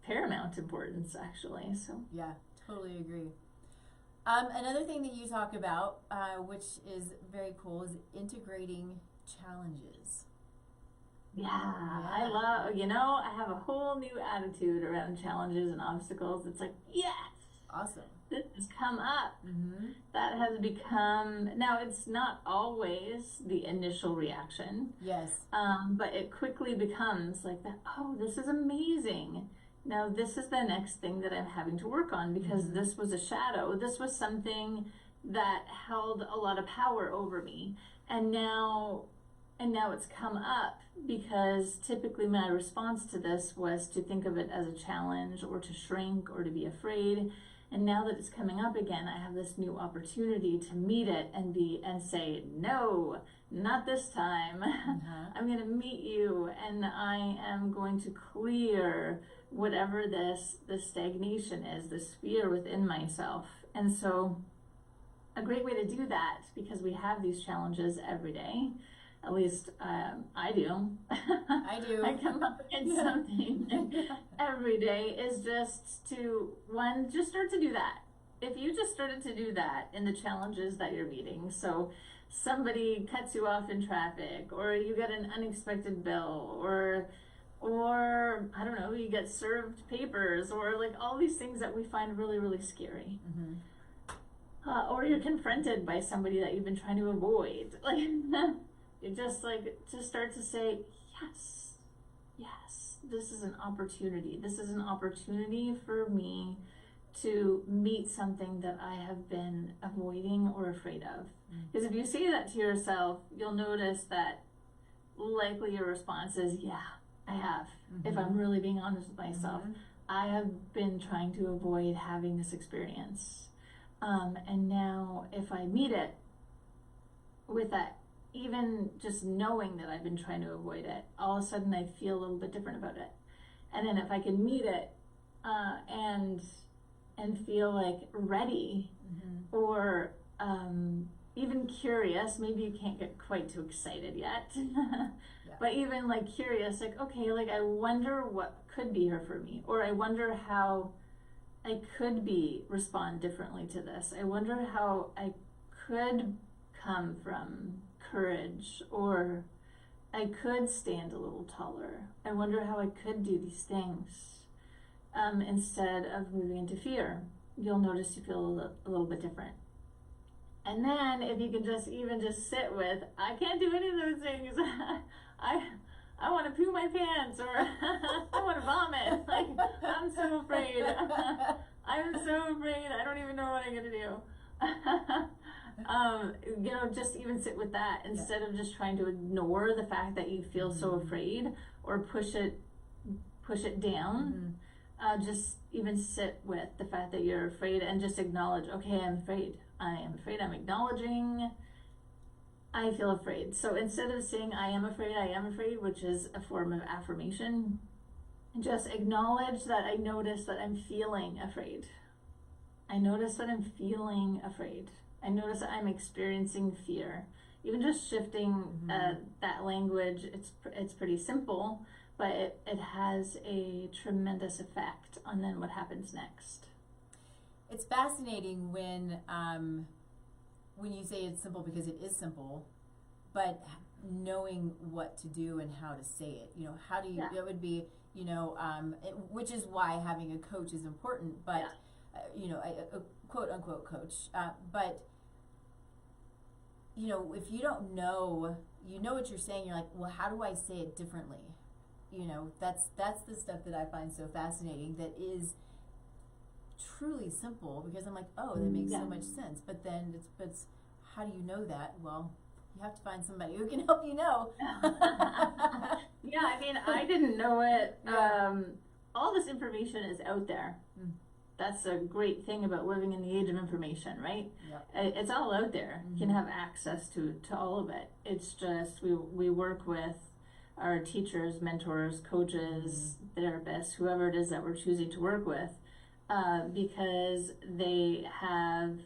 paramount importance, actually. So yeah, totally agree. Another thing that you talk about, which is very cool, is integrating challenges. Yeah, I love, I have a whole new attitude around challenges and obstacles. It's like, yes, awesome. This has come up. Mm-hmm. That has become, now it's not always the initial reaction. Yes. But it quickly becomes like that, oh, this is amazing. Now this is the next thing that I'm having to work on, because this was a shadow. This was something that held a lot of power over me. And now it's come up, because typically my response to this was to think of it as a challenge, or to shrink, or to be afraid. And now that it's coming up again, I have this new opportunity to meet it and say, no, not this time. I'm going to meet you, and I am going to clear whatever this stagnation is, this fear within myself. And so a great way to do that, because we have these challenges every day, at least I do. I do. I come up against something every day, is just to, just start to do that. If you just started to do that in the challenges that you're meeting, so somebody cuts you off in traffic, or you get an unexpected bill, or I don't know, you get served papers, or like all these things that we find really, really scary. Or you're confronted by somebody that you've been trying to avoid. Like, you just start to say, yes, this is an opportunity. This is an opportunity for me to meet something that I have been avoiding or afraid of. Because if you say that to yourself, you'll notice that likely your response is, yeah, I have. If I'm really being honest with myself, I have been trying to avoid having this experience. And now if I meet it with that, even just knowing that I've been trying to avoid it, all of a sudden I feel a little bit different about it. And then if I can meet it and feel like ready, or even curious, maybe you can't get quite too excited yet, but even like curious, like, okay, like I wonder what could be here for me, or I wonder how I could respond differently to this. I wonder how I could come from courage, or I could stand a little taller. I wonder how I could do these things instead of moving into fear. You'll notice you feel a little bit different. And then if you can just sit with, I can't do any of those things. I want to poo my pants, or I want to vomit. Like, I'm so afraid. I'm so afraid. I don't even know what I'm going to do. Just even sit with that instead of just trying to ignore the fact that you feel so afraid, or push it down. Just even sit with the fact that you're afraid, and just acknowledge, okay, I'm afraid. I am afraid. I'm acknowledging I feel afraid. So instead of saying I am afraid, which is a form of affirmation, just acknowledge that I notice that I'm feeling afraid. I notice that I'm feeling afraid. I notice that I'm experiencing fear. Even just shifting that language, it's pretty simple, but it has a tremendous effect on then what happens next. It's fascinating when you say it's simple, because it is simple, but knowing what to do and how to say it. How do you? It would be, which is why having a coach is important. But a quote unquote coach. But if you don't know, what you're saying, you're like, well, how do I say it differently? That's the stuff that I find so fascinating. That is truly simple, because I'm like, oh, that makes so much sense. But then it's how do you know that? Well, you have to find somebody who can help you know. Yeah, I mean, I didn't know it. All this information is out there. That's a great thing about living in the age of information, right? It's all out there. You can have access to all of it. It's just we work with our teachers, mentors, coaches, therapists, whoever it is that we're choosing to work with, because they have,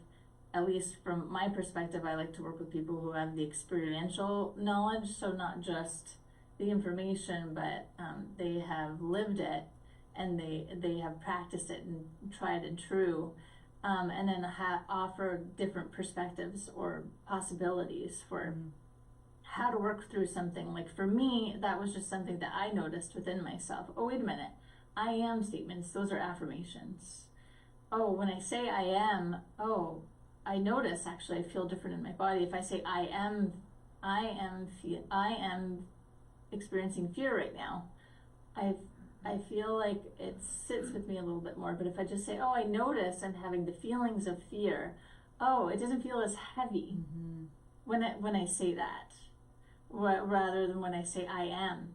at least from my perspective, I like to work with people who have the experiential knowledge, so not just the information, but they have lived it, and they have practiced it and tried and true, and then offer different perspectives or possibilities for how to work through something. Like for me, that was just something that I noticed within myself. Oh, wait a minute. I am statements, those are affirmations. Oh, when I say I am, I notice actually I feel different in my body. If I say I am experiencing fear right now, I feel like it sits with me a little bit more. But if I just say, oh, I notice I'm having the feelings of fear, it doesn't feel as heavy when I say that, rather than when I say I am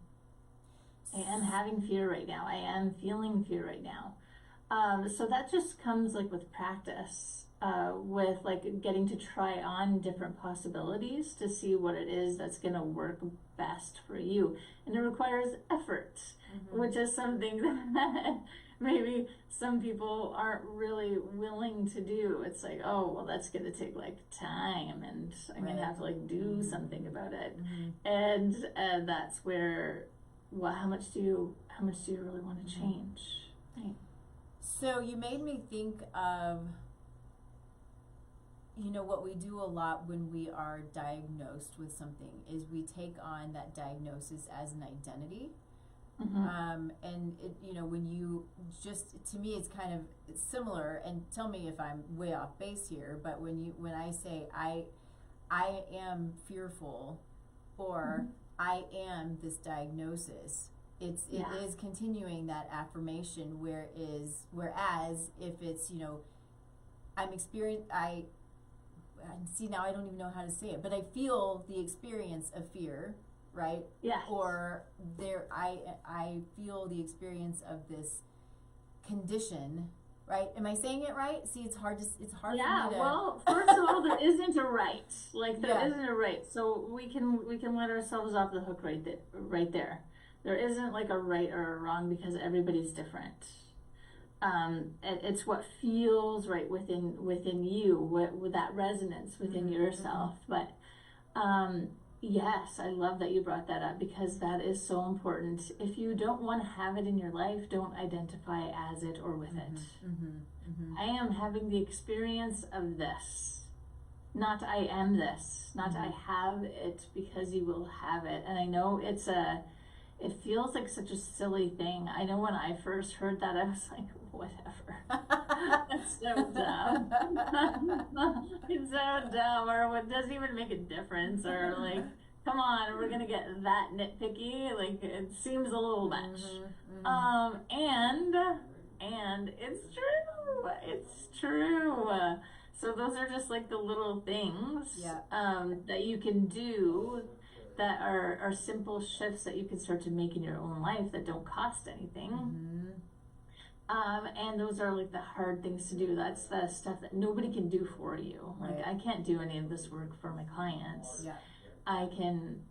having fear right now. I am feeling fear right now. So that just comes like with practice, with like getting to try on different possibilities to see what it is that's going to work best for you. And it requires effort, which is something that maybe some people aren't really willing to do. It's like, oh, well, that's going to take like time, and I'm going to have to like do something about it. And that's where, well, how much do you really want to change? Right. So you made me think of, what we do a lot when we are diagnosed with something is we take on that diagnosis as an identity. And it, when you just, to me, it's kind of similar, and tell me if I'm way off base here, but when I say I am fearful, or I am this diagnosis, it is continuing that affirmation, whereas if it's, see, now I don't even know how to say it, but I feel the experience of fear, right? Yeah. Or I feel the experience of this condition, right? Am I saying it right? See, it's hard for me to. Yeah, well, first of all, there isn't a right. Like, there isn't a right. So we can let ourselves off the hook right there. There isn't like a right or a wrong, because everybody's different. It's what feels right within you, with that resonance within yourself. But yes, I love that you brought that up, because that is so important. If you don't want to have it in your life, don't identify as it or with it. I am having the experience of this, not I am this, not I have it, because you will have it. And I know it feels like such a silly thing. I know when I first heard that, I was like, whatever. That's so dumb. It's so dumb, or it doesn't even make a difference, or like, come on, we're gonna get that nitpicky. Like, it seems a little much. And it's true. It's true. So those are just like the little things that you can do, that are simple shifts that you can start to make in your own life that don't cost anything. And those are like the hard things to do. That's the stuff that nobody can do for you. Like, I can't do any of this work for my clients. I can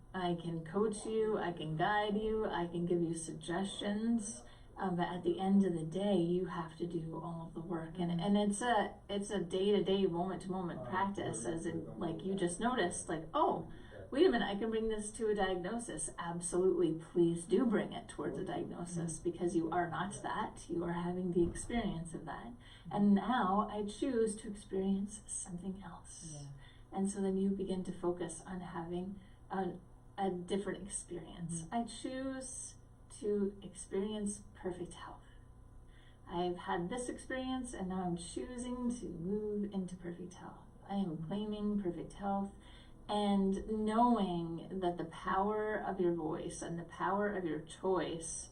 coach you, I can guide you, I can give you suggestions. But at the end of the day, you have to do all of the work, and it's a day-to-day, moment-to-moment practice, as in, like, you just noticed, like, oh, wait a minute, I can bring this to a diagnosis. Absolutely, please do bring it towards a diagnosis, because you are not that. You are having the experience of that. And now I choose to experience something else. And so then you begin to focus on having a different experience. I choose to experience perfect health. I've had this experience, and now I'm choosing to move into perfect health. I am claiming perfect health, and knowing that the power of your voice and the power of your choice,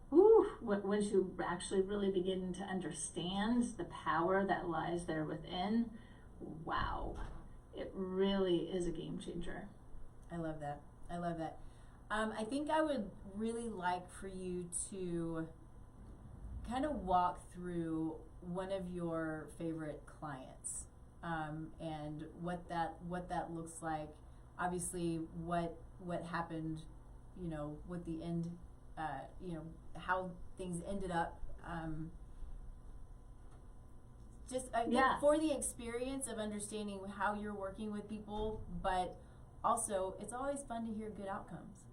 once you actually really begin to understand the power that lies there within, wow, it really is a game changer. I love that. I think I would really like for you to kind of walk through one of your favorite clients, and what that looks like. Obviously, what happened, with the end, how things ended up. For the experience of understanding how you're working with people, but also it's always fun to hear good outcomes.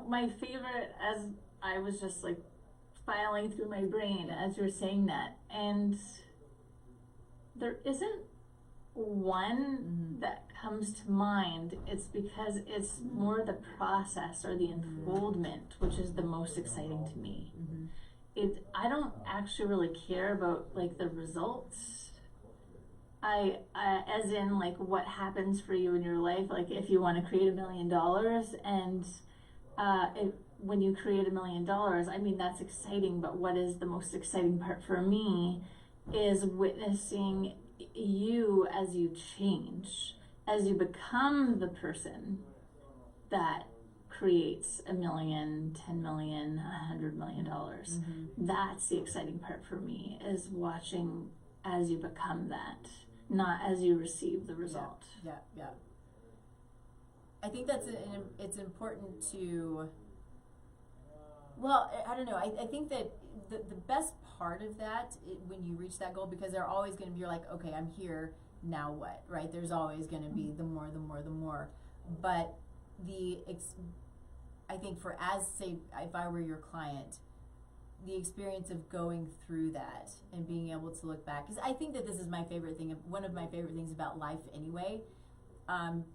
My favorite, as I was just like filing through my brain as you're saying that, and there isn't one that comes to mind. It's because it's more the process or the unfoldment, which is the most exciting to me. I don't actually really care about like the results. I as in like what happens for you in your life. Like, if you want to create $1 million, and when you create $1 million, I mean, that's exciting. But what is the most exciting part for me is witnessing you as you change, as you become the person that creates $1 million, $10 million, $100 million. That's the exciting part for me, is watching as you become that, not as you receive the result. Yeah. I think it's important to, well, I don't know. I think that the best part of that, when you reach that goal, because they're always going to be, you're like, okay, I'm here, now what, right? There's always going to be the more. But I think say, if I were your client, the experience of going through that and being able to look back, because I think that this is my favorite thing, one of my favorite things about life anyway,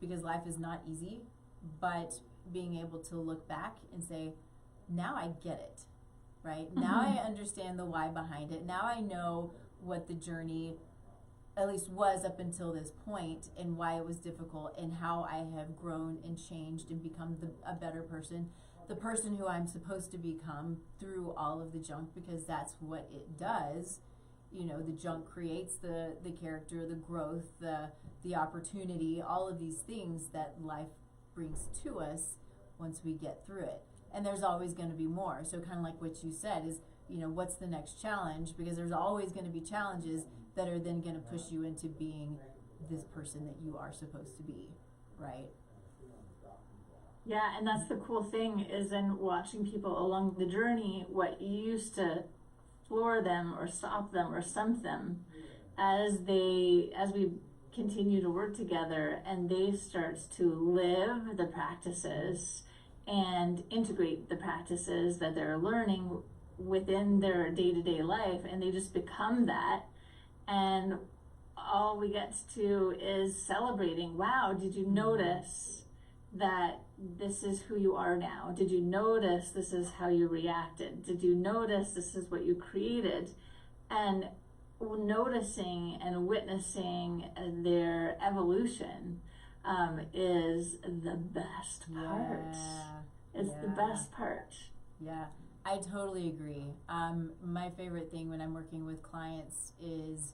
because life is not easy, but being able to look back and say, now I get it, right? Now I understand the why behind it. Now I know what the journey at least was up until this point, and why it was difficult, and how I have grown and changed and become a better person, the person who I'm supposed to become through all of the junk, because that's what it does. You know, the junk creates the character, the growth, the opportunity, all of these things that life brings to us once we get through it. And there's always going to be more. So kind of like what you said is, you know, what's the next challenge? Because there's always going to be challenges that are then going to push you into being this person that you are supposed to be, right? Yeah, and that's the cool thing, is in watching people along the journey, what used to floor them or stop them or stump them, as we continue to work together and they start to live the practices and integrate the practices that they're learning within their day-to-day life, and they just become that, and all we get to is celebrating. Wow, did you notice that this is who you are now? Did you notice this is how you reacted? Did you notice this is what you created? And noticing and witnessing their evolution is the best part. It's the best part. Yeah, I totally agree. My favorite thing when I'm working with clients is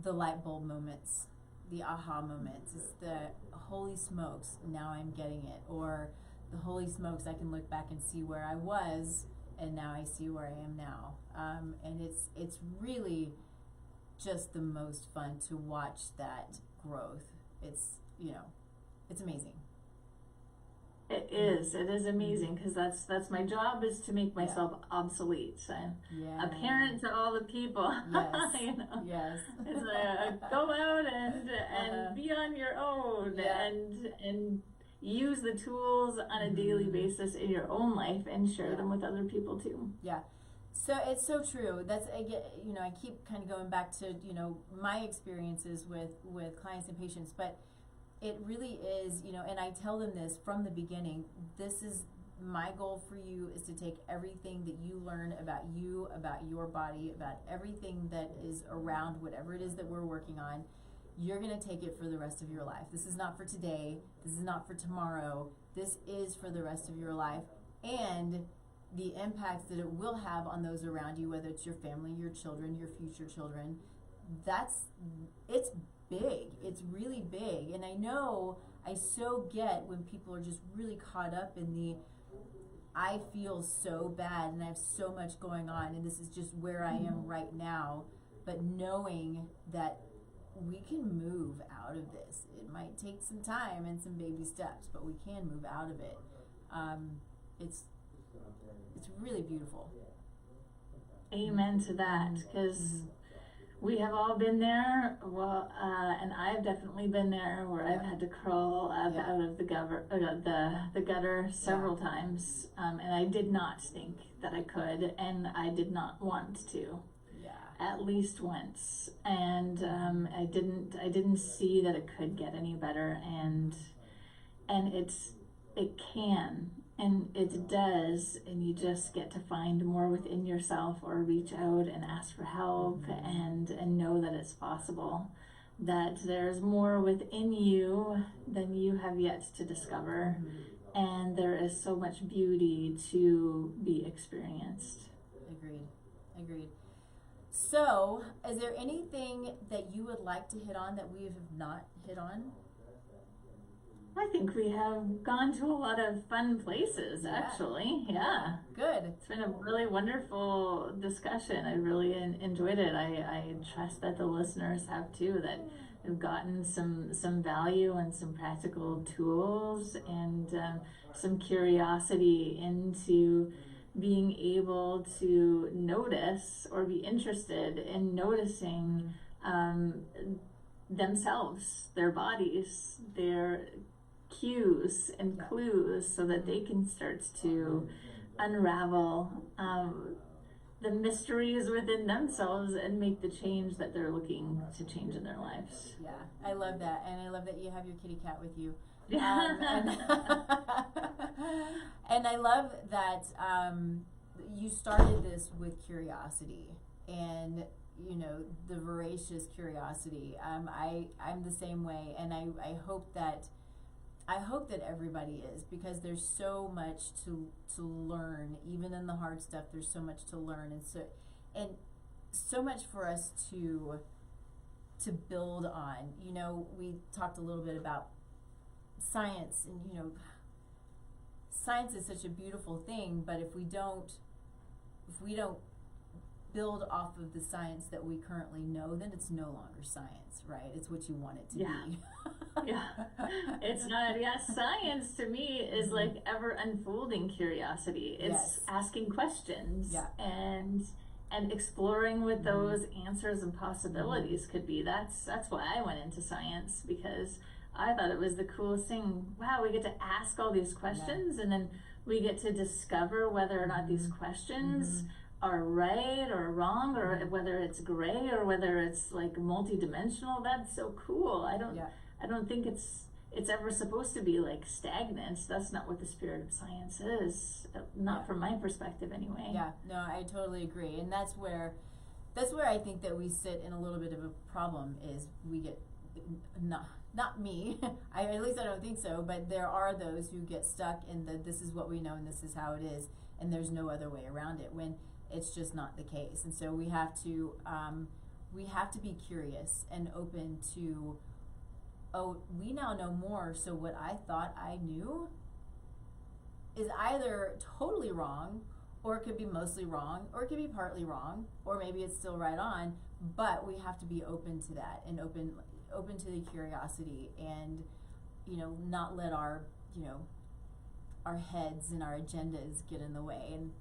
the light bulb moments, the aha moments. It's the holy smokes, now I'm getting it, or the holy smokes, I can look back and see where I was and now I see where I am now. And it's really just the most fun to watch that growth. It's, you know, it's amazing. It is amazing, because that's my job, is to make myself obsolete. So I'm a parent to all the people. Yes. You know? Yes. It's go out and be on your own, and use the tools on a daily basis in your own life, and share them with other people too. Yeah. So it's so true. I keep kind of going back to, you know, my experiences with clients and patients, but it really is, you know, and I tell them this from the beginning, this is my goal for you, is to take everything that you learn about you, about your body, about everything that is around whatever it is that we're working on. You're going to take it for the rest of your life. This is not for today. This is not for tomorrow. This is for the rest of your life. And the impacts that it will have on those around you, whether it's your family, your children, your future children, it's big. It's really big. And I know I so get when people are just really caught up in I feel so bad and I have so much going on and this is just where I am right now. But knowing that we can move out of this. It might take some time and some baby steps, but we can move out of it. It's really beautiful. Amen to that, because we have all been there. Well, and I've definitely been there, where I've had to crawl up out of the gutter several times, and I did not think that I could, and I did not want to. At least once, and I didn't see that it could get any better, and it can, and it does, and you just get to find more within yourself, or reach out and ask for help, and know that it's possible, that there's more within you than you have yet to discover, and there is so much beauty to be experienced. Agreed. So, is there anything that you would like to hit on that we have not hit on? I think we have gone to a lot of fun places, actually. Yeah. Good. It's been a really wonderful discussion. I really enjoyed it. I trust that the listeners have too, that they've gotten some value and some practical tools and some curiosity into being able to notice or be interested in noticing themselves, their bodies, their cues and clues, so that they can start to unravel the mysteries within themselves and make the change that they're looking to change in their lives. Yeah, I love that, and I love that you have your kitty cat with you. And I love that you started this with curiosity, and you know, the voracious curiosity. I'm the same way, and I hope that everybody is, because there's so much to learn. Even in the hard stuff, there's so much to learn, and so much for us to build on. You know, we talked a little bit about science, and you know, science is such a beautiful thing, but if we don't build off of the science that we currently know, then it's no longer science, right? It's what you want it to be. Yeah. It's not. Yeah, science to me is like ever unfolding curiosity. It's asking questions and exploring what those answers and possibilities could be. That's why I went into science, because I thought it was the coolest thing. Wow, we get to ask all these questions, and then we get to discover whether or not these questions are right or wrong, or whether it's gray, or whether it's like multidimensional. That's so cool. I don't think it's ever supposed to be like stagnant. That's not what the spirit of science is. Not from my perspective, anyway. Yeah, no, I totally agree, and that's where I think that we sit in a little bit of a problem. Is we get not me. At least I don't think so. But there are those who get stuck in this is what we know and this is how it is, and there's no other way around it, when it's just not the case. And so we have to be curious and open to, oh, we now know more, so what I thought I knew is either totally wrong, or it could be mostly wrong, or it could be partly wrong, or maybe it's still right on. But we have to be open to that, and open to the curiosity, and you know, not let our heads and our agendas get in the way. And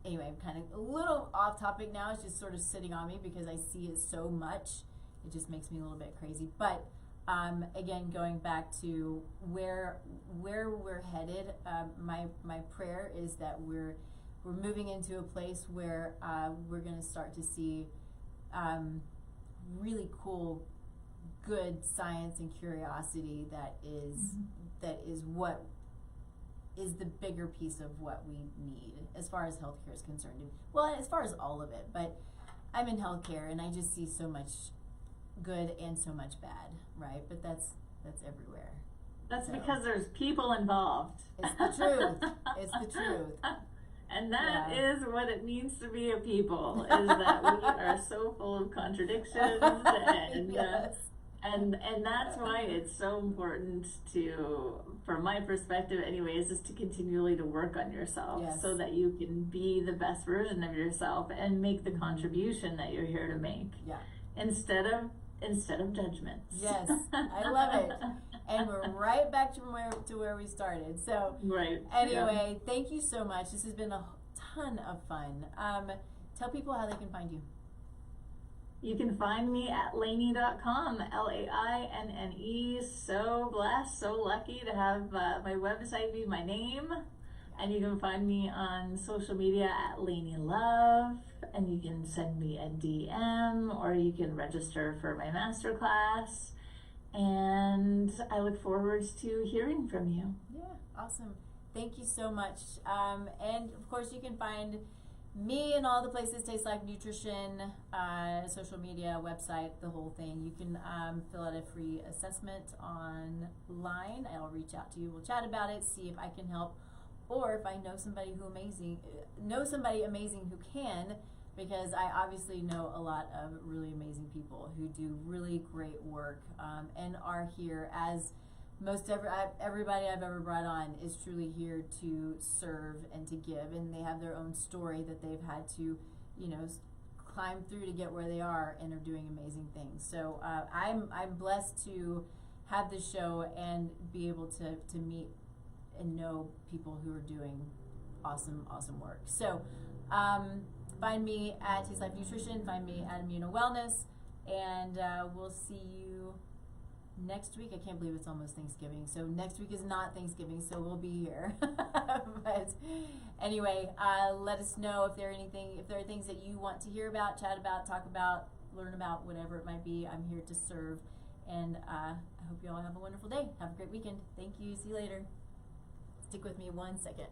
anyway, I'm kind of a little off topic now. It's just sort of sitting on me because I see it so much. It just makes me a little bit crazy. But again, going back to where we're headed, my prayer is that we're moving into a place where we're going to start to see really cool, good science and curiosity that is what is the bigger piece of what we need as far as healthcare is concerned. Well, as far as all of it, but I'm in healthcare, and I just see so much good and so much bad, right? But that's everywhere. That's because there's people involved. It's the truth. It's the truth. And that is what it means to be a people, is that we are so full of contradictions, and and that's why it's so important to, from my perspective anyways, is to continually to work on yourself, so that you can be the best version of yourself and make the contribution that you're here to make. Instead of judgments. Yes, I love it. And we're right back to where we started. So anyway, thank you so much. This has been a ton of fun. Tell people how they can find you. You can find me at lainne.com, Lainne. So blessed, so lucky to have my website be my name. And you can find me on social media at Lainne Love. And you can send me a DM, or you can register for my masterclass. And I look forward to hearing from you. Yeah, awesome. Thank you so much. And of course, you can find me in all the places: Taste Like Nutrition, social media, website, the whole thing. You can fill out a free assessment online. I'll reach out to you. We'll chat about it, see if I can help, or if I know somebody amazing who can, because I obviously know a lot of really amazing people who do really great work and are here as everybody I've ever brought on is truly here to serve and to give, and they have their own story that they've had to, climb through to get where they are, and are doing amazing things. So I'm blessed to have this show and be able to meet and know people who are doing awesome work. So find me at Taste Life Nutrition, find me at Immuno Wellness, and we'll see you next week. I can't believe it's almost Thanksgiving. So next week is not Thanksgiving, so we'll be here. But anyway, let us know if there are things that you want to hear about, chat about, talk about, learn about, whatever it might be. I'm here to serve, and I hope you all have a wonderful day. Have a great weekend. Thank you. See you later. Stick with me 1 second.